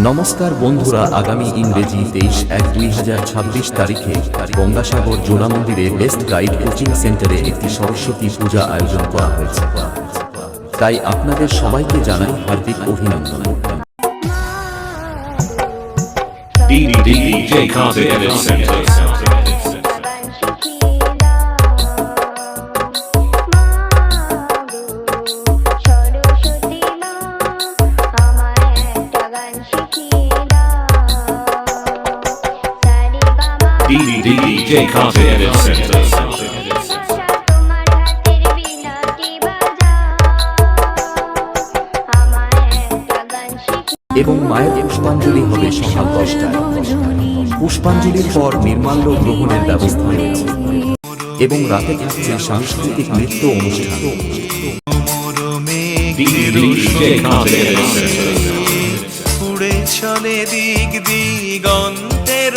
নমস্কার বন্ধুরা, আগামী ইংরেজি 23/1/2026 তারিখে গঙ্গাসাগর জোড়া মন্দিরে বেস্ট গাইড কোচিং সেন্টারে একটি সরস্বতী পূজা আয়োজন করা হয়েছে। তাই আপনাদের সবাইকে জানাই হার্দিক অভিনন্দন। DJ Carter Edit Center. DJ Carter Edit Center. এবং মায়ের পুষ্পাঞ্জলি হবে সকাল 10টায়। পুষ্পাঞ্জলির পর নির্মাল্য গ্রহণের ব্যবস্থা রয়েছে এবং রাতে থাকছে সাংস্কৃতিক নৃত্য অনুষ্ঠান। DJ Carter Edit Center. উড়ে চলে দিক দিগন্তের